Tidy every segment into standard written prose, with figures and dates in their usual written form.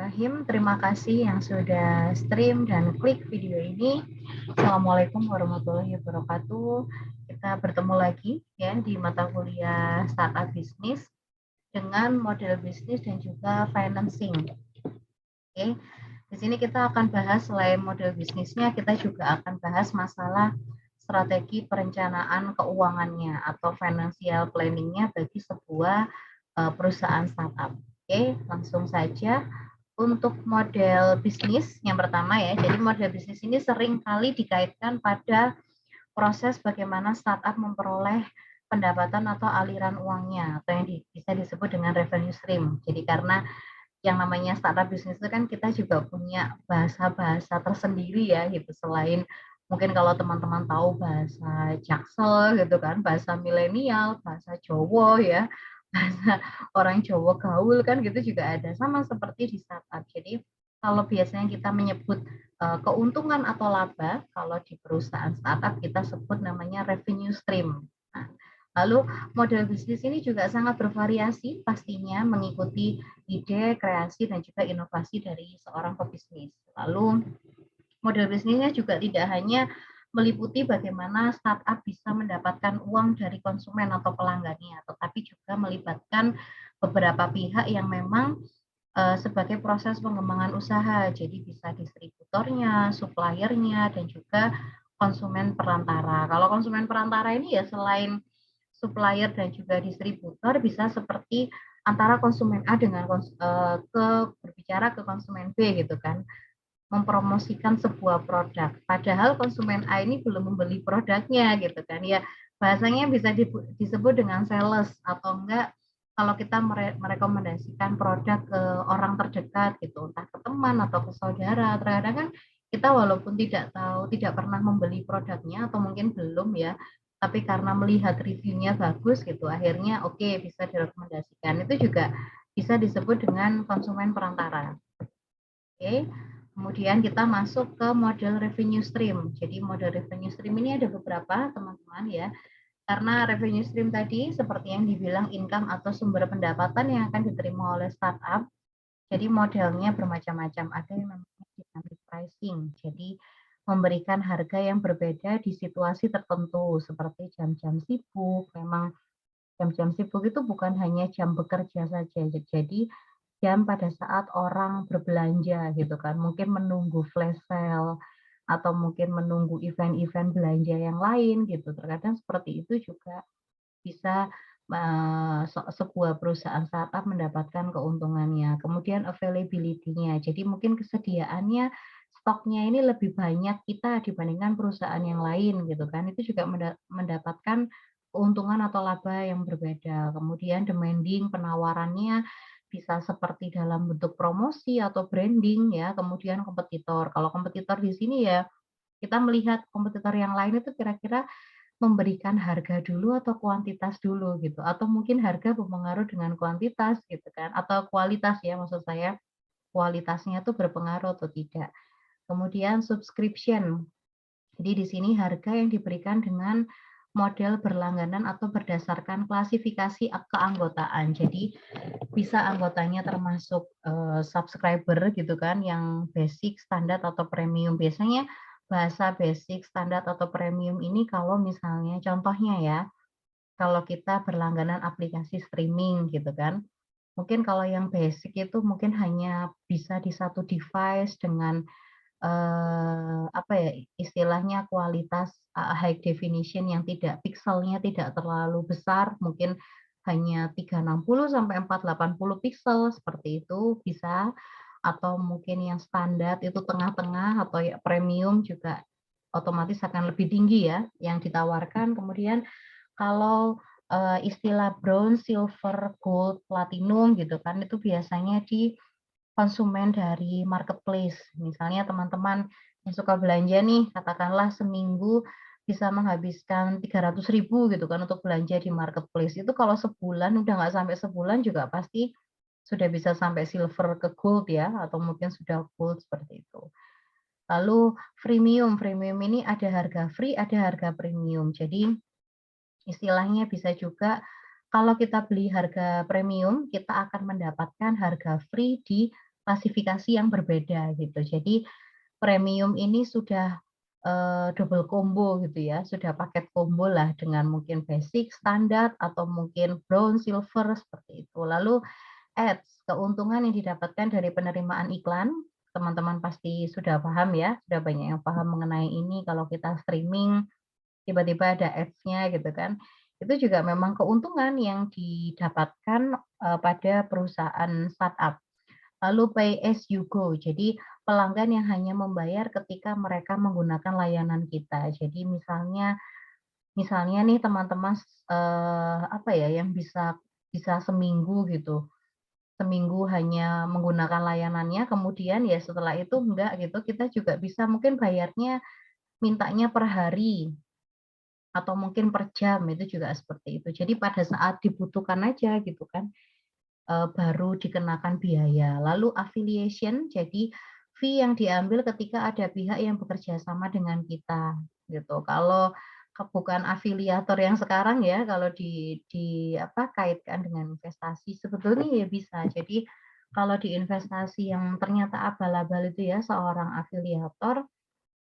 Bismillahirrahmanirrahim. Terima kasih yang sudah stream dan klik video ini. Assalamualaikum warahmatullahi wabarakatuh. Kita bertemu lagi ya di mata kuliah Startup Bisnis dengan model bisnis dan juga financing. Oke. Di sini kita akan bahas selain model bisnisnya, kita juga akan bahas masalah strategi perencanaan keuangannya atau financial planningnya bagi sebuah perusahaan startup. Oke, langsung saja. Untuk model bisnis yang pertama ya, jadi model bisnis ini sering kali dikaitkan pada proses bagaimana startup memperoleh pendapatan atau aliran uangnya, atau yang bisa disebut dengan revenue stream. Jadi karena yang namanya startup bisnis itu kan kita juga punya bahasa-bahasa tersendiri ya gitu, selain mungkin kalau teman-teman tahu bahasa Jaksel gitu kan, bahasa milenial, bahasa Jawa ya, bahasa orang Jawa gaul kan gitu juga ada, sama seperti di startup. Jadi kalau biasanya kita menyebut keuntungan atau laba, kalau di perusahaan startup kita sebut namanya revenue stream. Nah, lalu model bisnis ini juga sangat bervariasi pastinya mengikuti ide, kreasi, dan juga inovasi dari seorang pebisnis. Lalu model bisnisnya juga tidak hanya meliputi bagaimana startup bisa mendapatkan uang dari konsumen atau pelanggannya, tetapi juga melibatkan beberapa pihak yang memang sebagai proses pengembangan usaha. Jadi bisa distributornya, suppliernya, dan juga konsumen perantara. Kalau konsumen perantara ini ya selain supplier dan juga distributor bisa seperti antara konsumen A dengan berbicara ke konsumen B gitu kan, mempromosikan sebuah produk. Padahal konsumen A ini belum membeli produknya gitu kan. Ya, bahasanya bisa disebut dengan sales atau enggak kalau kita merekomendasikan produk ke orang terdekat gitu, entah ke teman atau ke saudara. Terkadang kan kita walaupun tidak tahu, tidak pernah membeli produknya atau mungkin belum ya, tapi karena melihat reviewnya bagus gitu, akhirnya oke, bisa direkomendasikan. Itu juga bisa disebut dengan konsumen perantara. Oke, kemudian kita masuk ke model revenue stream. Jadi model revenue stream ini ada beberapa teman-teman ya. Karena revenue stream tadi seperti yang dibilang income atau sumber pendapatan yang akan diterima oleh startup. Jadi modelnya bermacam-macam. Ada yang namanya dynamic pricing. Jadi memberikan harga yang berbeda di situasi tertentu seperti jam-jam sibuk. Memang jam-jam sibuk itu bukan hanya jam bekerja saja. Jadi jam pada saat orang berbelanja gitu kan, mungkin menunggu flash sale atau mungkin menunggu event-event belanja yang lain gitu. Terkadang seperti itu juga bisa sebuah perusahaan startup mendapatkan keuntungannya. Kemudian availability-nya. Jadi mungkin kesediaannya stoknya ini lebih banyak kita dibandingkan perusahaan yang lain gitu kan. Itu juga mendapatkan keuntungan atau laba yang berbeda. Kemudian demanding penawarannya bisa seperti dalam bentuk promosi atau branding ya. Kemudian kompetitor. Kalau kompetitor di sini ya kita melihat kompetitor yang lain itu kira-kira memberikan harga dulu atau kuantitas dulu gitu, atau mungkin harga berpengaruh dengan kuantitas gitu kan, atau kualitas ya maksud saya, kualitasnya tuh berpengaruh atau tidak. Kemudian subscription, jadi di sini harga yang diberikan dengan model berlangganan atau berdasarkan klasifikasi keanggotaan. Jadi bisa anggotanya termasuk subscriber gitu kan, yang basic, standar atau premium. Biasanya bahasa basic, standar atau premium ini kalau misalnya contohnya ya, kalau kita berlangganan aplikasi streaming gitu kan. Mungkin kalau yang basic itu mungkin hanya bisa di satu device dengan apa ya, istilahnya kualitas high definition yang tidak pikselnya tidak terlalu besar, mungkin hanya 360 sampai 480 piksel, seperti itu bisa. Atau mungkin yang standar itu tengah-tengah atau ya premium juga otomatis akan lebih tinggi ya yang ditawarkan. Kemudian kalau istilah bronze, silver, gold, platinum gitu kan, itu biasanya di konsumen dari marketplace. Misalnya teman-teman yang suka belanja nih, katakanlah seminggu bisa menghabiskan 300.000 gitu kan untuk belanja di marketplace. Itu kalau sebulan, udah nggak sampai sebulan juga pasti sudah bisa sampai silver ke gold ya, atau mungkin sudah gold seperti itu. Lalu freemium, freemium ini ada harga free, ada harga premium. Jadi istilahnya bisa juga kalau kita beli harga premium, kita akan mendapatkan harga free di klasifikasi yang berbeda gitu. Jadi premium ini sudah double combo gitu ya, sudah paket combo lah dengan mungkin basic, standar, atau mungkin brown, silver seperti itu. Lalu ads, keuntungan yang didapatkan dari penerimaan iklan, teman-teman pasti sudah paham ya, sudah banyak yang paham mengenai ini. Kalau kita streaming, tiba-tiba ada ads-nya gitu kan, itu juga memang keuntungan yang didapatkan pada perusahaan startup. Lalu pay as you go, jadi pelanggan yang hanya membayar ketika mereka menggunakan layanan kita. Jadi misalnya nih teman-teman apa ya yang bisa bisa seminggu gitu, seminggu hanya menggunakan layanannya, kemudian ya setelah itu enggak gitu, kita juga bisa mungkin bayarnya mintanya per hari atau mungkin per jam, itu juga seperti itu. Jadi pada saat dibutuhkan aja gitu kan, baru dikenakan biaya. Lalu affiliation, jadi fee yang diambil ketika ada pihak yang bekerja sama dengan kita, gitu. Kalau bukan afiliator yang sekarang ya, kalau kaitkan dengan investasi, sebetulnya ya bisa. Jadi kalau di investasi yang ternyata abal-abal itu ya, seorang afiliator,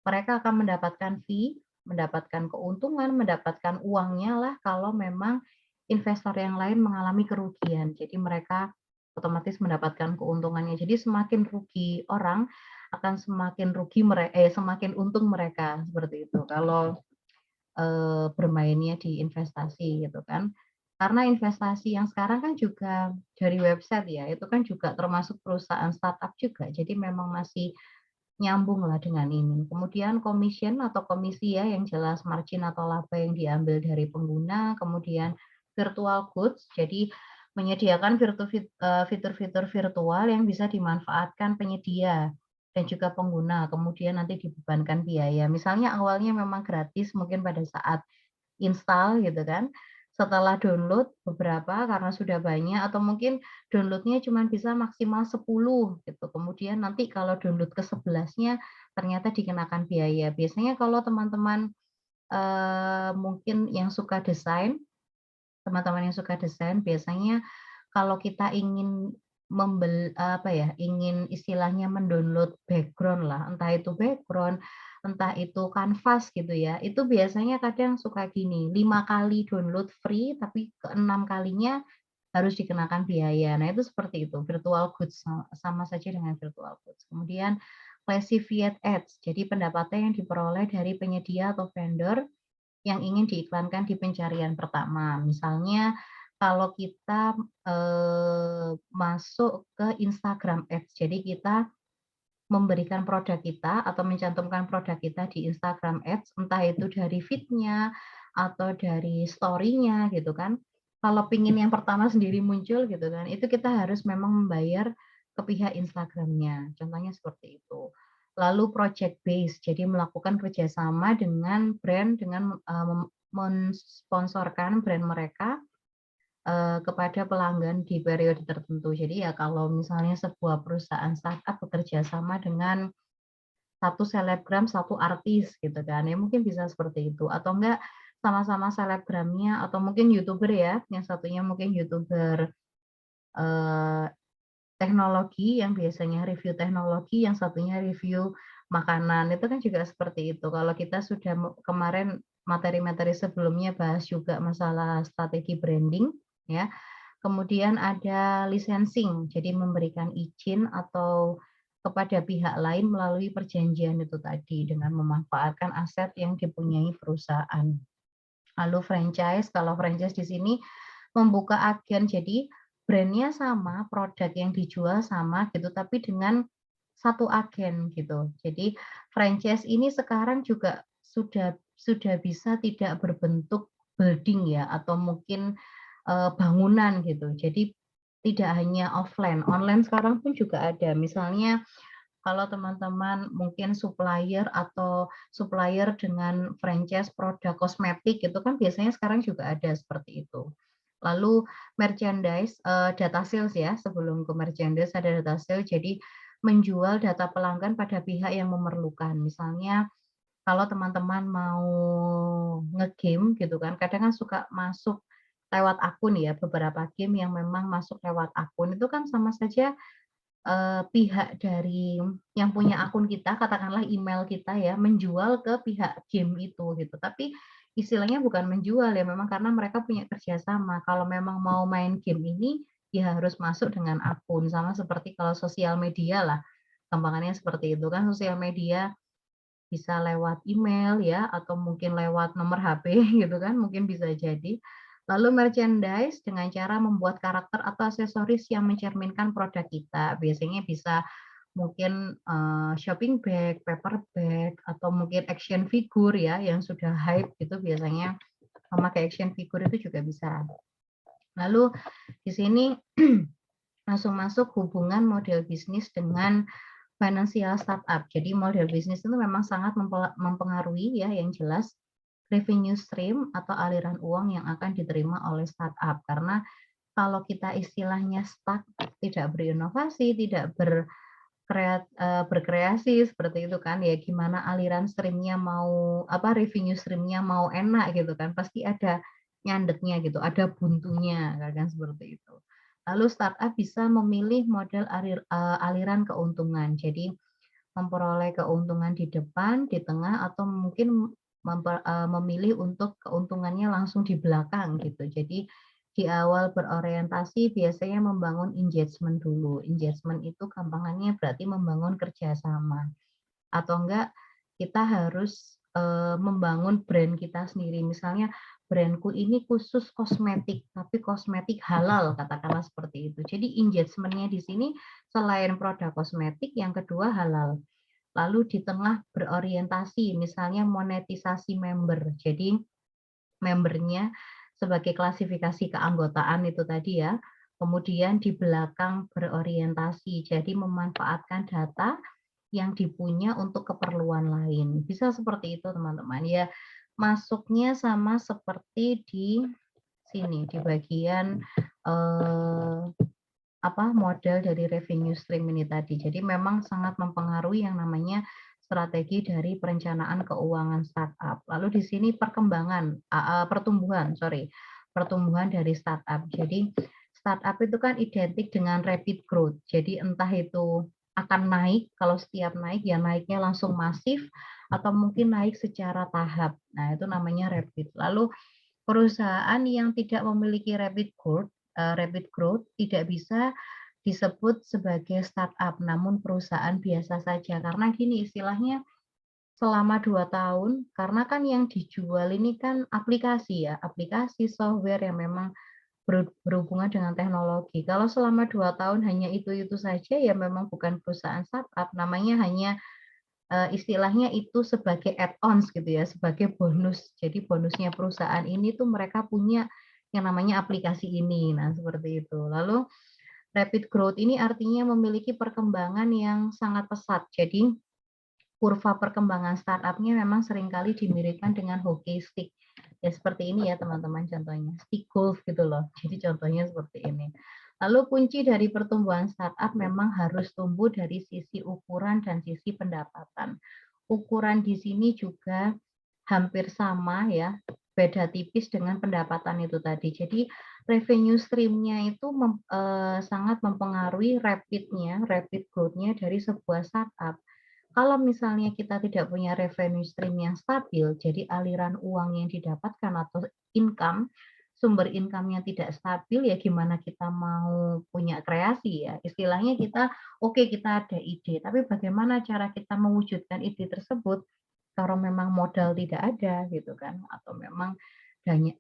mereka akan mendapatkan fee, mendapatkan keuntungan, mendapatkan uangnya lah kalau memang investor yang lain mengalami kerugian. Jadi mereka otomatis mendapatkan keuntungannya. Jadi semakin rugi orang akan semakin untung mereka seperti itu. Kalau bermainnya di investasi gitu kan. Karena investasi yang sekarang kan juga dari website ya, itu kan juga termasuk perusahaan startup juga. Jadi memang masih nyambung lah dengan ini. Kemudian commission atau komisi ya, yang jelas margin atau laba yang diambil dari pengguna. Kemudian virtual goods, jadi menyediakan fitur-fitur virtual yang bisa dimanfaatkan penyedia dan juga pengguna, kemudian nanti dibebankan biaya. Misalnya awalnya memang gratis mungkin pada saat install gitu kan, setelah download beberapa karena sudah banyak atau mungkin download-nya cuma bisa maksimal 10 gitu. Kemudian nanti kalau download ke-11-nya ternyata dikenakan biaya. Biasanya kalau teman-teman, mungkin yang suka desain, teman-teman yang suka desain biasanya kalau kita ingin ingin istilahnya mendownload background lah, entah itu background, entah itu kanvas gitu ya, itu biasanya kadang suka gini, 5 kali download free, tapi ke-6 kalinya harus dikenakan biaya. Nah, itu seperti itu, virtual goods sama saja dengan virtual goods. Kemudian classified ads, jadi pendapatan yang diperoleh dari penyedia atau vendor yang ingin diiklankan di pencarian pertama. Misalnya kalau kita masuk ke Instagram Ads, jadi kita memberikan produk kita atau mencantumkan produk kita di Instagram Ads, entah itu dari feed-nya atau dari story-nya gitu kan. Kalau pingin yang pertama sendiri muncul gitu kan, itu kita harus memang membayar ke pihak Instagram-nya. Contohnya seperti itu. Lalu project base, jadi melakukan kerjasama dengan brand dengan mensponsorkan brand mereka kepada pelanggan di periode tertentu. Jadi ya kalau misalnya sebuah perusahaan startup bekerja sama dengan satu selebgram, satu artis gitu kan, ya mungkin bisa seperti itu. Atau enggak sama-sama selebgramnya atau mungkin YouTuber ya, yang satunya mungkin YouTuber eh, teknologi yang biasanya review teknologi, yang satunya review makanan. Itu kan juga seperti itu. Kalau kita sudah kemarin materi-materi sebelumnya bahas juga masalah strategi branding ya. Kemudian ada licensing, jadi memberikan izin atau kepada pihak lain melalui perjanjian itu tadi dengan memanfaatkan aset yang dipunyai perusahaan. Lalu franchise, kalau franchise di sini membuka agen, jadi brandnya sama, produk yang dijual sama gitu, tapi dengan satu agen gitu. Jadi franchise ini sekarang juga sudah bisa tidak berbentuk building ya, atau mungkin bangunan gitu. Jadi tidak hanya offline, online sekarang pun juga ada. Misalnya kalau teman-teman mungkin supplier atau supplier dengan franchise produk kosmetik itu kan biasanya sekarang juga ada seperti itu. Lalu merchandise, data sales ya, sebelum ke merchandise ada data sales, jadi menjual data pelanggan pada pihak yang memerlukan. Misalnya kalau teman-teman mau nge-game gitu kan, kadang kan suka masuk lewat akun ya, beberapa game yang memang masuk lewat akun itu kan sama saja pihak dari yang punya akun kita, katakanlah email kita ya, menjual ke pihak game itu gitu. Tapi istilahnya bukan menjual ya, memang karena mereka punya kerjasama. Kalau memang mau main game ini, ya harus masuk dengan akun, sama seperti kalau sosial media lah. Gampangannya seperti itu kan, sosial media bisa lewat email ya, atau mungkin lewat nomor HP gitu kan, mungkin bisa jadi. Lalu merchandise dengan cara membuat karakter atau aksesoris yang mencerminkan produk kita. Biasanya bisa mungkin shopping bag, paper bag, atau mungkin action figure ya yang sudah hype gitu, biasanya memakai action figure itu juga bisa. Lalu di sini langsung masuk hubungan model bisnis dengan financial startup. Jadi model bisnis itu memang sangat mempengaruhi ya, yang jelas revenue stream atau aliran uang yang akan diterima oleh startup. Karena kalau kita istilahnya stuck, tidak berinovasi, tidak berkreasi seperti itu kan, ya gimana aliran streamnya mau revenue streamnya mau enak gitu kan, pasti ada nyandetnya gitu, ada buntunya kan seperti itu. Lalu startup bisa memilih model aliran keuntungan. Jadi memperoleh keuntungan di depan, di tengah, atau mungkin memilih untuk keuntungannya langsung di belakang gitu. Jadi di awal berorientasi biasanya membangun engagement dulu. Engagement itu gampangannya berarti membangun kerjasama. Atau enggak kita harus membangun brand kita sendiri. Misalnya brandku ini khusus kosmetik, tapi kosmetik halal, katakanlah seperti itu. Jadi engagement-nya di sini selain produk kosmetik, yang kedua halal. Lalu di tengah berorientasi, misalnya monetisasi member. Jadi membernya sebagai klasifikasi keanggotaan itu tadi ya. Kemudian di belakang berorientasi, jadi memanfaatkan data yang dipunya untuk keperluan lain. Bisa seperti itu teman-teman. Ya, masuknya sama seperti di sini, di bagian model dari revenue stream ini tadi. Jadi memang sangat mempengaruhi yang namanya strategi dari perencanaan keuangan startup. Lalu di sini pertumbuhan dari startup. Jadi startup itu kan identik dengan rapid growth. Jadi entah itu akan naik, kalau setiap naik ya naiknya langsung masif, atau mungkin naik secara tahap. Nah, itu namanya rapid. Lalu perusahaan yang tidak memiliki rapid growth tidak bisa disebut sebagai startup, namun perusahaan biasa saja. Karena gini istilahnya, selama 2 tahun, karena kan yang dijual ini kan aplikasi ya, aplikasi software yang memang berhubungan dengan teknologi. Kalau selama 2 tahun hanya itu-itu saja, ya memang bukan perusahaan startup, namanya hanya istilahnya itu sebagai add-ons gitu ya, sebagai bonus. Jadi bonusnya perusahaan ini tuh mereka punya yang namanya aplikasi ini. Nah, seperti itu. Lalu rapid growth ini artinya memiliki perkembangan yang sangat pesat. Jadi kurva perkembangan startup-nya memang seringkali dimiripkan dengan hockey stick. Ya seperti ini ya teman-teman contohnya. Stick golf gitu loh. Jadi contohnya seperti ini. Lalu kunci dari pertumbuhan startup memang harus tumbuh dari sisi ukuran dan sisi pendapatan. Ukuran di sini juga hampir sama ya, beda tipis dengan pendapatan itu tadi. Jadi revenue stream-nya itu sangat mempengaruhi rapid growth-nya dari sebuah startup. Kalau misalnya kita tidak punya revenue stream yang stabil, jadi aliran uang yang didapatkan atau income, sumber income yang tidak stabil, ya gimana kita mau punya kreasi ya. Istilahnya kita, oke, kita ada ide, tapi bagaimana cara kita mewujudkan ide tersebut kalau memang modal tidak ada gitu kan, atau memang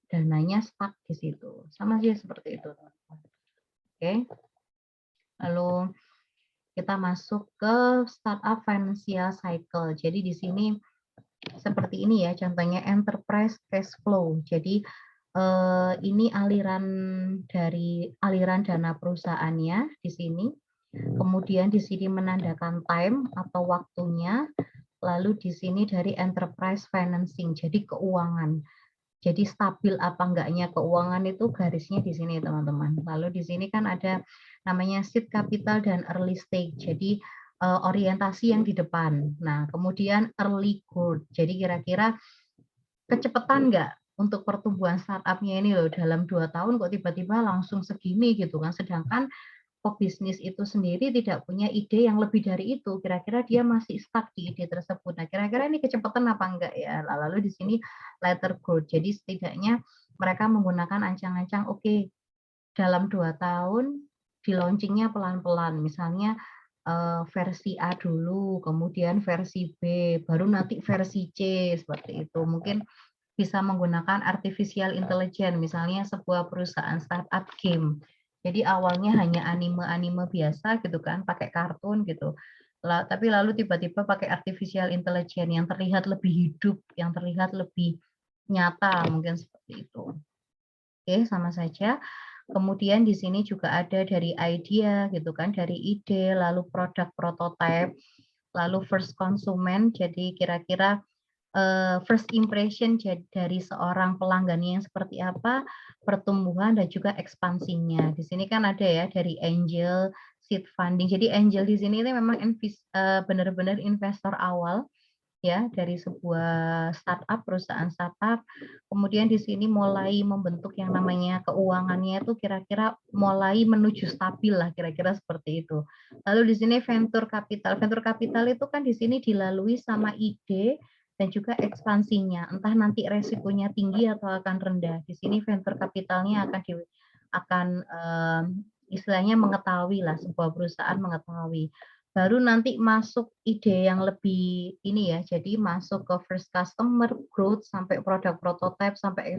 dananya stuck di situ. Sama sih seperti itu. Oke. Lalu kita masuk ke startup financial cycle. Jadi di sini seperti ini ya, contohnya enterprise cash flow. Jadi ini aliran dana perusahaannya di sini. Kemudian di sini menandakan time atau waktunya. Lalu di sini dari enterprise financing, jadi keuangan. Jadi stabil apa enggaknya keuangan itu garisnya di sini teman-teman. Lalu di sini kan ada namanya seed capital dan early stage. Jadi orientasi yang di depan. Nah, kemudian early growth. Jadi kira-kira kecepatan enggak untuk pertumbuhan startupnya ini loh, dalam 2 tahun kok tiba-tiba langsung segini gitu kan. Sedangkan pebisnis itu sendiri tidak punya ide yang lebih dari itu, kira-kira dia masih stuck di ide tersebut. Nah, kira-kira ini kecepatan apa enggak ya? Lalu di sini letter growth. Jadi setidaknya mereka menggunakan ancang-ancang, oke, dalam 2 tahun di launching-nya pelan-pelan. Misalnya versi A dulu, kemudian versi B, baru nanti versi C, seperti itu. Mungkin bisa menggunakan artificial intelligence, misalnya sebuah perusahaan startup game. Jadi awalnya hanya anime-anime biasa gitu kan, pakai kartun gitu. Tapi lalu tiba-tiba pakai artificial intelligence yang terlihat lebih hidup, yang terlihat lebih nyata, mungkin seperti itu. Oke, sama saja. Kemudian di sini juga ada dari idea gitu kan, dari ide, lalu produk prototype, lalu first consumer. Jadi kira-kira first impression dari seorang pelanggannya yang seperti apa, pertumbuhan dan juga ekspansinya. Di sini kan ada ya dari angel, seed funding. Jadi angel di sini itu memang benar-benar investor awal ya dari sebuah startup, perusahaan startup. Kemudian di sini mulai membentuk yang namanya keuangannya itu kira-kira mulai menuju stabil lah, kira-kira seperti itu. Lalu di sini venture capital. Venture capital itu kan di sini dilalui sama ide dan juga ekspansinya. Entah nanti resikonya tinggi atau akan rendah. Di sini venture capitalnya akan istilahnya mengetahui lah, sebuah perusahaan mengetahui, baru nanti masuk ide yang lebih ini ya, jadi masuk ke first customer growth sampai produk prototype sampai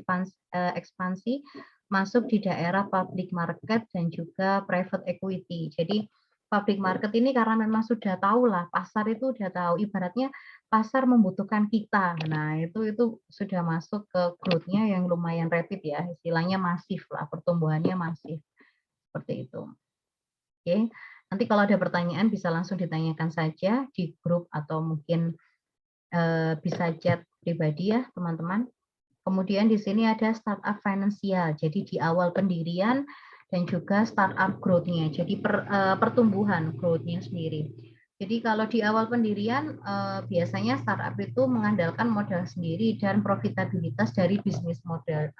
ekspansi, masuk di daerah public market dan juga private equity. Jadi public market ini karena memang sudah tahu lah, pasar itu udah tahu, ibaratnya pasar membutuhkan kita. Nah, itu sudah masuk ke growth-nya yang lumayan rapid ya, istilahnya masif lah, pertumbuhannya masif. Seperti itu. Oke. Nanti kalau ada pertanyaan bisa langsung ditanyakan saja di grup atau mungkin bisa chat pribadi ya teman-teman. Kemudian di sini ada startup finansial. Jadi di awal pendirian dan juga startup growth-nya. Jadi pertumbuhan growth-nya sendiri. Jadi kalau di awal pendirian biasanya startup itu mengandalkan modal sendiri dan profitabilitas dari bisnis model.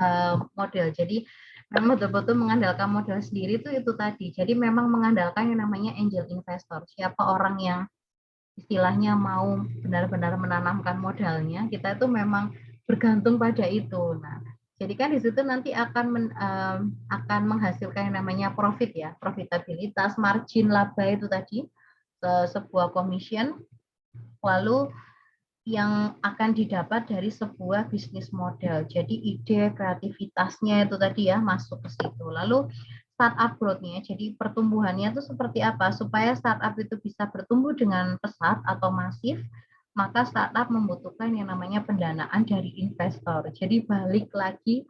Jadi memang betul-betul mengandalkan modal sendiri itu tadi. Jadi memang mengandalkan yang namanya angel investor. Siapa orang yang istilahnya mau benar-benar menanamkan modalnya, kita itu memang bergantung pada itu. Nah, jadi kan di situ nanti akan menghasilkan yang namanya profit ya, profitabilitas, margin laba itu tadi, sebuah commission, lalu yang akan didapat dari sebuah bisnis model. Jadi ide, kreativitasnya itu tadi ya masuk ke situ. Lalu startup growth-nya, jadi pertumbuhannya itu seperti apa? Supaya startup itu bisa bertumbuh dengan pesat atau masif, maka startup membutuhkan yang namanya pendanaan dari investor. Jadi balik lagi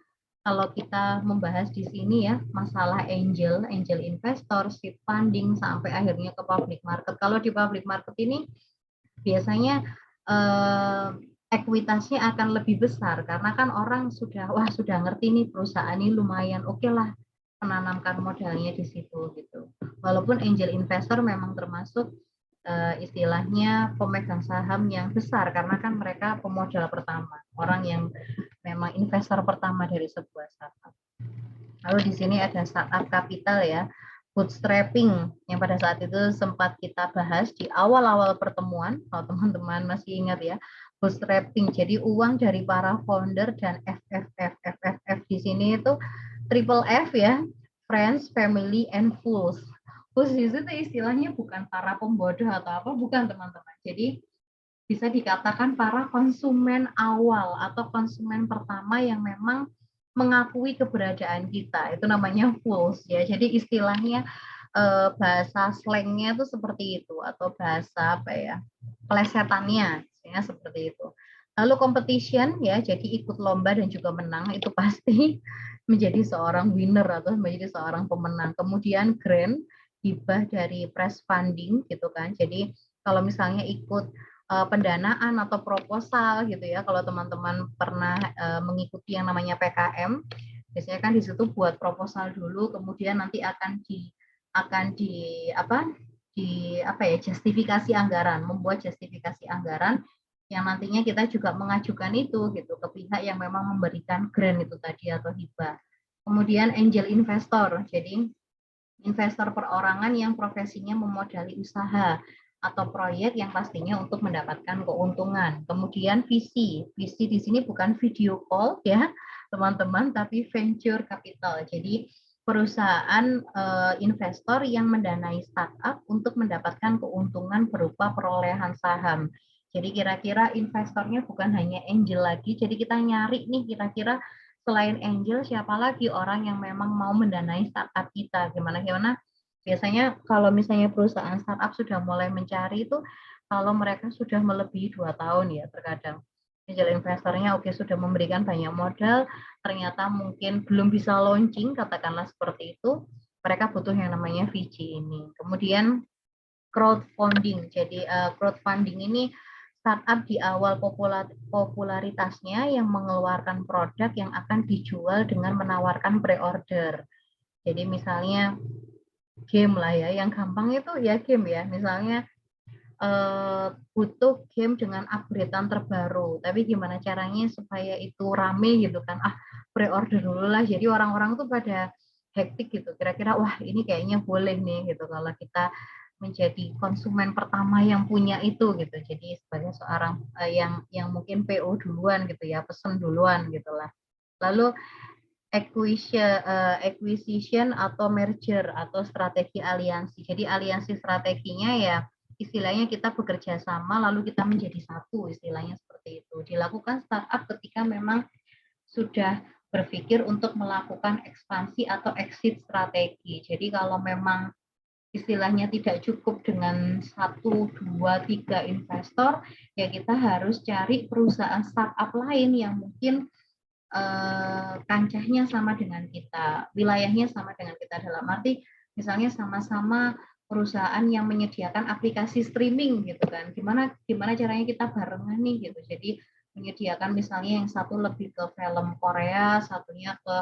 kalau kita membahas di sini ya, masalah angel investor, seed funding, sampai akhirnya ke public market. Kalau di public market ini biasanya ekuitasnya akan lebih besar karena kan orang sudah ngerti nih perusahaan ini lumayan oke lah menanamkan modalnya di situ gitu. Walaupun angel investor memang termasuk istilahnya pemegang saham yang besar karena kan mereka pemodal pertama, orang yang memang investor pertama dari sebuah startup. Lalu di sini ada startup capital ya, bootstrapping yang pada saat itu sempat kita bahas di awal-awal pertemuan, kalau teman-teman masih ingat ya, bootstrapping. Jadi uang dari para founder dan FFF di sini itu triple F ya, friends, family, and fools. Fools itu istilahnya bukan para pembodoh atau apa, bukan teman-teman. Jadi bisa dikatakan para konsumen awal atau konsumen pertama yang memang mengakui keberadaan kita. Itu namanya fools ya. Jadi istilahnya bahasa slangnya itu seperti itu atau bahasa apa ya, plesetannya ya, seperti itu. Lalu competition ya, jadi ikut lomba dan juga menang itu pasti menjadi seorang winner atau menjadi seorang pemenang. Kemudian grant, hibah dari press funding gitu kan. Jadi kalau misalnya ikut pendanaan atau proposal gitu ya, kalau teman-teman pernah mengikuti yang namanya PKM, biasanya kan di situ buat proposal dulu, kemudian nanti akan justifikasi anggaran, membuat justifikasi anggaran yang nantinya kita juga mengajukan itu gitu ke pihak yang memang memberikan grant itu tadi atau hibah. Kemudian angel investor, jadi investor perorangan yang profesinya memodali usaha atau proyek yang pastinya untuk mendapatkan keuntungan. Kemudian visi di sini bukan video call ya teman-teman, tapi venture capital. Jadi perusahaan investor yang mendanai startup untuk mendapatkan keuntungan berupa perolehan saham. Jadi kira-kira investornya bukan hanya angel lagi, jadi kita nyari nih kira-kira selain angel siapa lagi orang yang memang mau mendanai startup kita. Gimana biasanya kalau misalnya perusahaan startup sudah mulai mencari itu kalau mereka sudah melebihi 2 tahun ya terkadang. Angel investornya oke sudah memberikan banyak modal, ternyata mungkin belum bisa launching, katakanlah seperti itu, mereka butuh yang namanya VC ini. Kemudian crowdfunding. Jadi crowdfunding ini startup di awal popularitasnya yang mengeluarkan produk yang akan dijual dengan menawarkan pre-order. Jadi misalnya game lah ya, yang gampang itu ya game ya. Misalnya butuh game dengan upgrade-an terbaru, tapi gimana caranya supaya itu rame gitu kan? Pre-order dulu lah. Jadi orang-orang tuh pada hektik gitu. Kira-kira wah ini kayaknya boleh nih gitu kalau kita menjadi konsumen pertama yang punya itu gitu. Jadi sebagai seorang yang mungkin PO duluan gitu ya, pesen duluan gitulah. Lalu acquisition atau merger atau strategi aliansi. Jadi aliansi strateginya ya istilahnya kita bekerja sama lalu kita menjadi satu, istilahnya seperti itu. Dilakukan startup ketika memang sudah berpikir untuk melakukan ekspansi atau exit strategi. Jadi kalau memang istilahnya tidak cukup dengan 1, 2, 3 investor, ya kita harus cari perusahaan startup lain yang mungkin kancahnya sama dengan kita, wilayahnya sama dengan kita, dalam arti misalnya sama-sama perusahaan yang menyediakan aplikasi streaming gitu kan, gimana caranya kita barengan nih gitu. Jadi menyediakan misalnya yang satu lebih ke film Korea, satunya ke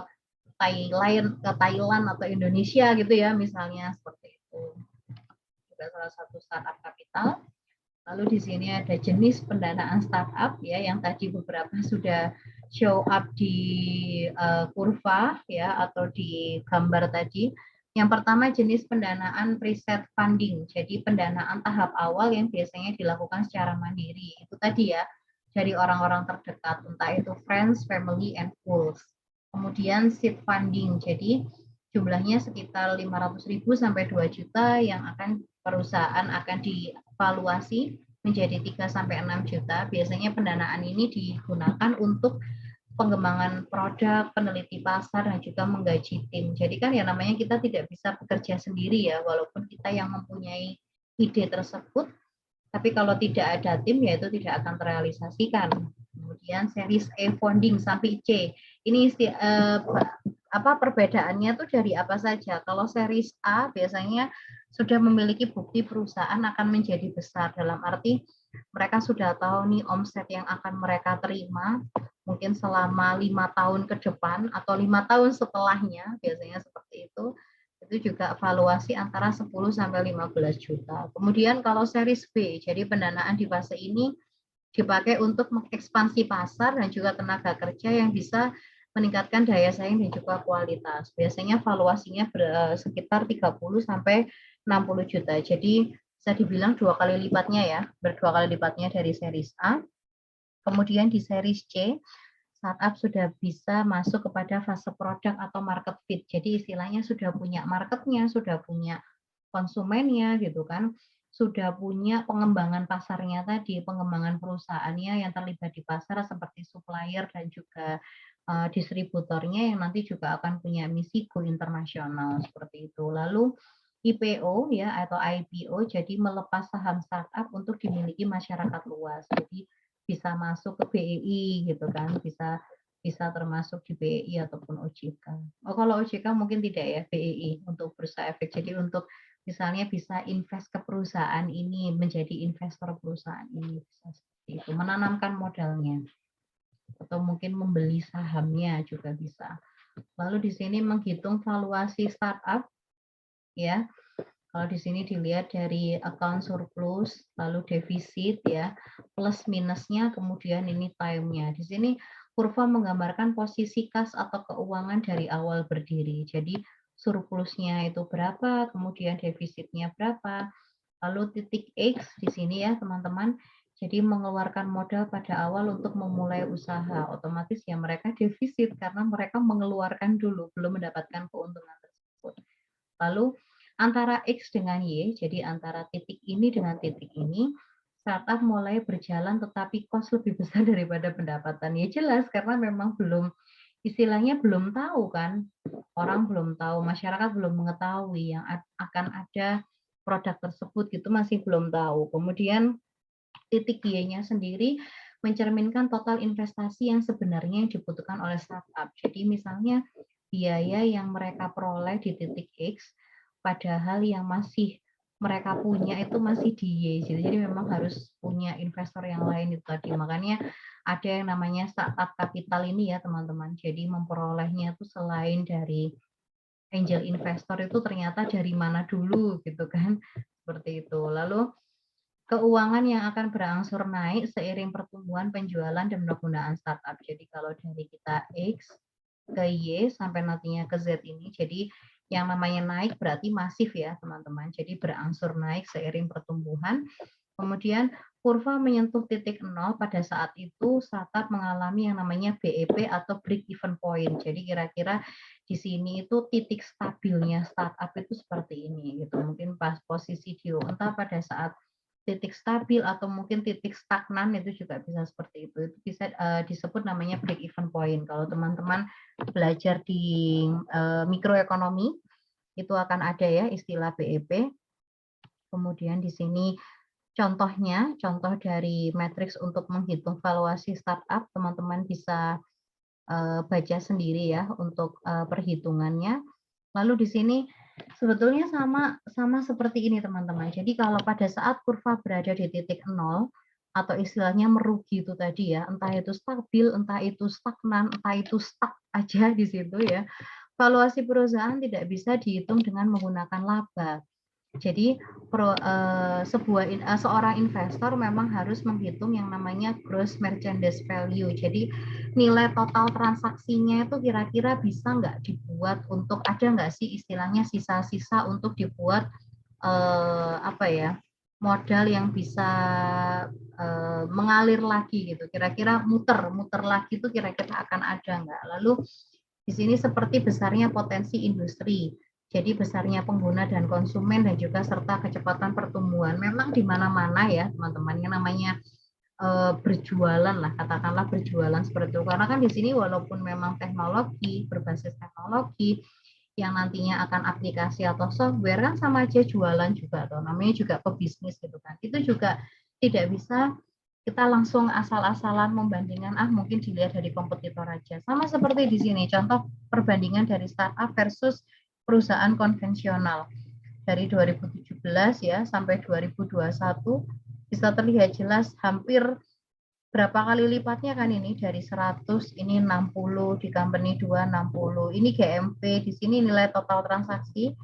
Thailand atau Indonesia gitu ya, misalnya seperti itu. Juga salah satu startup kapital. Lalu di sini ada jenis pendanaan startup ya, yang tadi beberapa sudah show up di kurva ya atau di gambar tadi. Yang pertama jenis pendanaan preset funding. Jadi pendanaan tahap awal yang biasanya dilakukan secara mandiri. Itu tadi ya, dari orang-orang terdekat, entah itu friends, family, and fools. Kemudian seed funding. Jadi jumlahnya sekitar 500.000 sampai 2 juta yang akan perusahaan akan dievaluasi menjadi 3 sampai 6 juta. Biasanya pendanaan ini digunakan untuk pengembangan produk, peneliti pasar, dan juga menggaji tim. Jadi kan ya namanya kita tidak bisa bekerja sendiri ya, walaupun kita yang mempunyai ide tersebut, tapi kalau tidak ada tim ya itu tidak akan terrealisasikan. Kemudian series A funding sampai C. Ini perbedaannya tuh dari apa saja? Kalau series A biasanya sudah memiliki bukti perusahaan akan menjadi besar, dalam arti mereka sudah tahu nih omset yang akan mereka terima mungkin selama 5 tahun ke depan atau 5 tahun setelahnya, biasanya seperti itu juga valuasi antara 10 sampai 15 juta. Kemudian kalau series B, jadi pendanaan di fase ini dipakai untuk mengekspansi pasar dan juga tenaga kerja yang bisa meningkatkan daya saing dan juga kualitas. Biasanya valuasinya sekitar 30 sampai 60 juta. Jadi bisa dibilang 2 kali lipatnya ya, 2 kali lipatnya dari series A. Kemudian di series C, startup sudah bisa masuk kepada fase produk atau market fit. Jadi istilahnya sudah punya marketnya, sudah punya konsumennya gitu kan, sudah punya pengembangan pasarnya tadi, pengembangan perusahaannya yang terlibat di pasar seperti supplier dan juga distributornya yang nanti juga akan punya misi go internasional seperti itu. Lalu IPO ya atau IPO, jadi melepas saham startup untuk dimiliki masyarakat luas. Jadi bisa masuk ke BEI gitu kan, bisa termasuk di BEI ataupun OJK. Oh kalau OJK mungkin tidak ya, BEI untuk bursa efek. Jadi untuk misalnya bisa invest ke perusahaan ini, menjadi investor perusahaan ini, bisa seperti itu, menanamkan modalnya atau mungkin membeli sahamnya juga bisa. Lalu di sini menghitung valuasi startup ya. Kalau di sini dilihat dari account surplus, lalu defisit ya, plus minusnya, kemudian ini time-nya. Di sini kurva menggambarkan posisi kas atau keuangan dari awal berdiri. Jadi surplusnya itu berapa, kemudian defisitnya berapa. Lalu titik X di sini ya teman-teman, jadi mengeluarkan modal pada awal untuk memulai usaha. Otomatis ya mereka defisit karena mereka mengeluarkan dulu, belum mendapatkan keuntungan tersebut. Lalu antara X dengan Y, jadi antara titik ini dengan titik ini, startup mulai berjalan tetapi cost lebih besar daripada pendapatan. Ya jelas karena memang belum, istilahnya belum tahu kan, orang belum tahu, masyarakat belum mengetahui yang akan ada produk tersebut gitu, masih belum tahu. Kemudian titik Y-nya sendiri mencerminkan total investasi yang sebenarnya yang dibutuhkan oleh startup. Jadi misalnya biaya yang mereka peroleh di titik X, padahal yang masih mereka punya itu masih di Y. Jadi memang harus punya investor yang lain itu tadi. Makanya ada yang namanya startup capital ini ya teman-teman. Jadi memperolehnya itu selain dari angel investor itu ternyata dari mana dulu gitu kan. Seperti itu. Lalu keuangan yang akan berangsur naik seiring pertumbuhan penjualan dan penggunaan startup. Jadi kalau dari kita X ke Y sampai nantinya ke Z ini, jadi yang namanya naik berarti masif ya teman-teman. Jadi berangsur naik seiring pertumbuhan. Kemudian kurva menyentuh titik 0 pada saat itu startup mengalami yang namanya BEP atau break even point. Jadi kira-kira di sini itu titik stabilnya startup itu seperti ini gitu. Mungkin pas posisi di entah pada saat titik stabil atau mungkin titik stagnan itu juga bisa seperti itu. Itu bisa disebut namanya break even point. Kalau teman-teman belajar di mikroekonomi itu akan ada ya istilah BEP. Kemudian di sini contohnya, contoh dari matriks untuk menghitung valuasi startup, teman-teman bisa baca sendiri ya untuk perhitungannya. Lalu di sini sebetulnya sama seperti ini teman-teman. Jadi kalau pada saat kurva berada di titik 0 atau istilahnya merugi itu tadi ya, entah itu stabil, entah itu stagnan, entah itu stuck aja di situ ya. Valuasi perusahaan tidak bisa dihitung dengan menggunakan laba. Jadi seorang investor memang harus menghitung yang namanya gross merchandise value. Jadi nilai total transaksinya itu kira-kira bisa nggak dibuat untuk, ada nggak sih istilahnya sisa-sisa untuk dibuat apa ya, modal yang bisa mengalir lagi gitu. Kira-kira muter lagi itu kira-kira akan ada nggak? Lalu di sini seperti besarnya potensi industri. Jadi besarnya pengguna dan konsumen dan juga serta kecepatan pertumbuhan. Memang di mana-mana ya teman-teman yang namanya berjualan lah, katakanlah berjualan seperti itu. Karena kan di sini walaupun memang teknologi, berbasis teknologi yang nantinya akan aplikasi atau software kan sama aja jualan juga atau namanya juga pebisnis gitu kan. Itu juga tidak bisa kita langsung asal-asalan membandingkan, mungkin dilihat dari kompetitor aja. Sama seperti di sini, contoh perbandingan dari startup versus perusahaan konvensional. Dari 2017 ya sampai 2021 bisa terlihat jelas hampir berapa kali lipatnya kan ini, dari 100 ini 60, di company 2 60. Ini GMV, di sini nilai total transaksi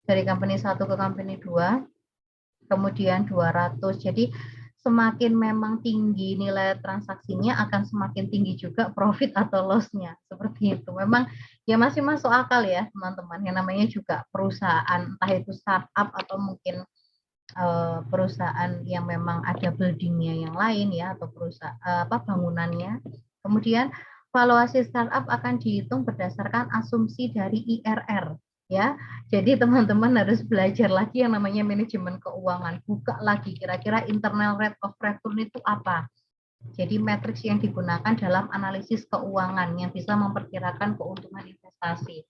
dari company 1 ke company 2, kemudian 200. Jadi semakin memang tinggi nilai transaksinya akan semakin tinggi juga profit atau loss-nya. Seperti itu. Memang ya masih masuk akal ya teman-teman. Yang namanya juga perusahaan, entah itu startup atau mungkin perusahaan yang memang ada buildingnya yang lain ya, atau perusahaan bangunannya. Kemudian valuasi startup akan dihitung berdasarkan asumsi dari IRR ya. Jadi teman-teman harus belajar lagi yang namanya manajemen keuangan. Buka lagi kira-kira internal rate of return itu apa. Jadi matriks yang digunakan dalam analisis keuangan yang bisa memperkirakan keuntungan investasi.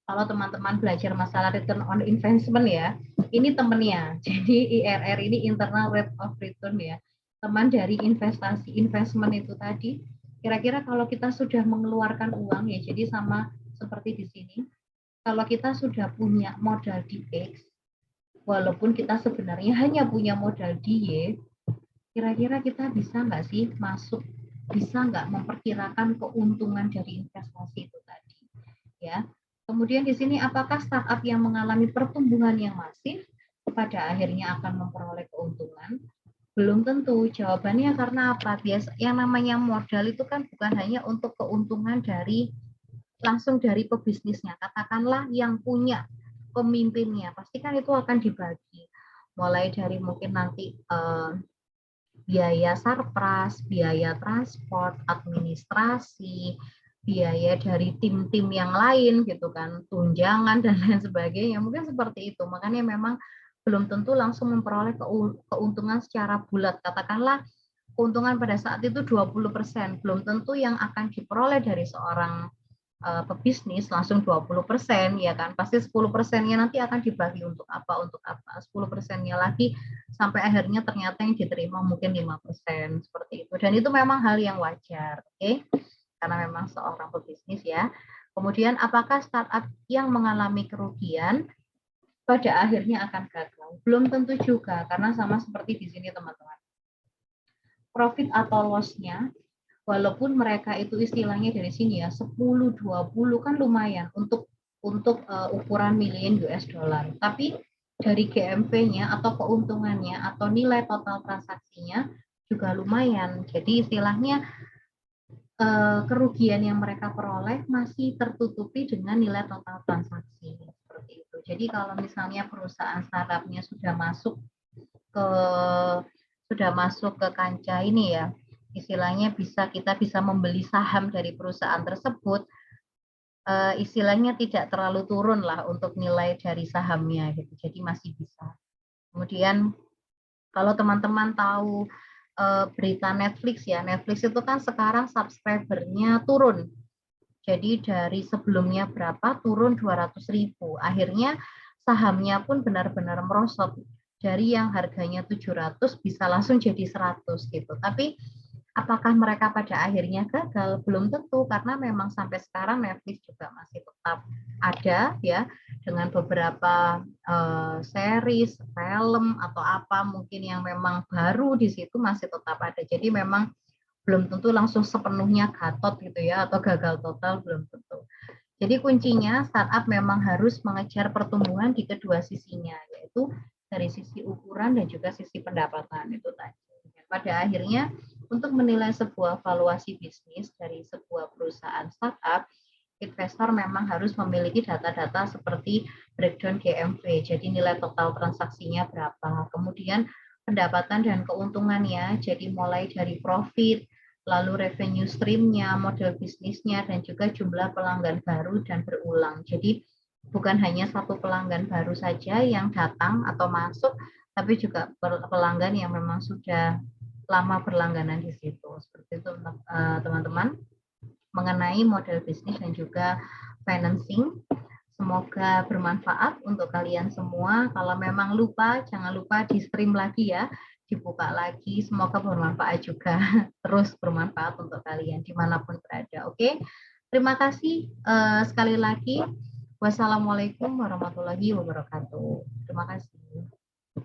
Kalau teman-teman belajar masalah return on investment ya, ini temennya. Jadi IRR ini internal rate of return ya. Teman dari investasi investment itu tadi, kira-kira kalau kita sudah mengeluarkan uang ya, jadi sama seperti di sini. Kalau kita sudah punya modal di X, walaupun kita sebenarnya hanya punya modal di Y, kira-kira kita bisa nggak sih masuk, bisa nggak memperkirakan keuntungan dari investasi itu tadi, ya. Kemudian di sini apakah startup yang mengalami pertumbuhan yang masif pada akhirnya akan memperoleh keuntungan? Belum tentu. Jawabannya karena apa? Biasa yang namanya modal itu kan bukan hanya untuk keuntungan dari langsung dari pebisnisnya. Katakanlah yang punya pemimpinnya, pasti kan itu akan dibagi. Mulai dari mungkin nanti biaya sarpras, biaya transport, administrasi, biaya dari tim-tim yang lain gitu kan, tunjangan dan lain sebagainya. Mungkin seperti itu. Makanya memang belum tentu langsung memperoleh keuntungan secara bulat. Katakanlah keuntungan pada saat itu 20%, belum tentu yang akan diperoleh dari seorang pebisnis langsung 20%, ya kan, pasti 10%-nya nanti akan dibagi untuk apa, 10%-nya lagi sampai akhirnya ternyata yang diterima mungkin 5%, seperti itu. Dan itu memang hal yang wajar, oke, karena memang seorang pebisnis ya. Kemudian apakah startup yang mengalami kerugian pada akhirnya akan gagal? Belum tentu juga, karena sama seperti di sini teman-teman. Profit atau loss-nya, walaupun mereka itu istilahnya dari sini ya 10-20 kan lumayan untuk ukuran million US dollar. Tapi dari GMV-nya atau keuntungannya atau nilai total transaksinya juga lumayan. Jadi istilahnya kerugian yang mereka peroleh masih tertutupi dengan nilai total transaksi seperti itu. Jadi kalau misalnya perusahaan startupnya sudah masuk ke kancah ini ya, istilahnya kita bisa membeli saham dari perusahaan tersebut, istilahnya tidak terlalu turun lah untuk nilai dari sahamnya gitu. Jadi masih bisa. Kemudian kalau teman-teman tahu berita Netflix ya, Netflix itu kan sekarang subscribernya turun. Jadi dari sebelumnya berapa turun 200.000. Akhirnya sahamnya pun benar-benar merosot. Dari yang harganya 700 bisa langsung jadi 100 gitu. Tapi apakah mereka pada akhirnya gagal? Belum tentu, karena memang sampai sekarang Netflix juga masih tetap ada ya, dengan beberapa series, film atau apa mungkin yang memang baru di situ masih tetap ada. Jadi memang belum tentu langsung sepenuhnya gatot gitu ya, atau gagal total, belum tentu. Jadi kuncinya startup memang harus mengejar pertumbuhan di kedua sisinya, yaitu dari sisi ukuran dan juga sisi pendapatan itu tadi. Dan pada akhirnya untuk menilai sebuah valuasi bisnis dari sebuah perusahaan startup, investor memang harus memiliki data-data seperti breakdown GMV, jadi nilai total transaksinya berapa, kemudian pendapatan dan keuntungannya, jadi mulai dari profit, lalu revenue stream-nya, model bisnisnya, dan juga jumlah pelanggan baru dan berulang. Jadi bukan hanya satu pelanggan baru saja yang datang atau masuk, tapi juga pelanggan yang memang sudah lama berlangganan di situ. Seperti itu teman-teman mengenai model bisnis dan juga financing. Semoga bermanfaat untuk kalian semua. Kalau memang lupa, jangan lupa di stream lagi ya, dibuka lagi. Semoga bermanfaat juga, terus bermanfaat untuk kalian dimanapun berada. Oke, terima kasih sekali lagi. Wassalamualaikum warahmatullahi wabarakatuh. Terima kasih.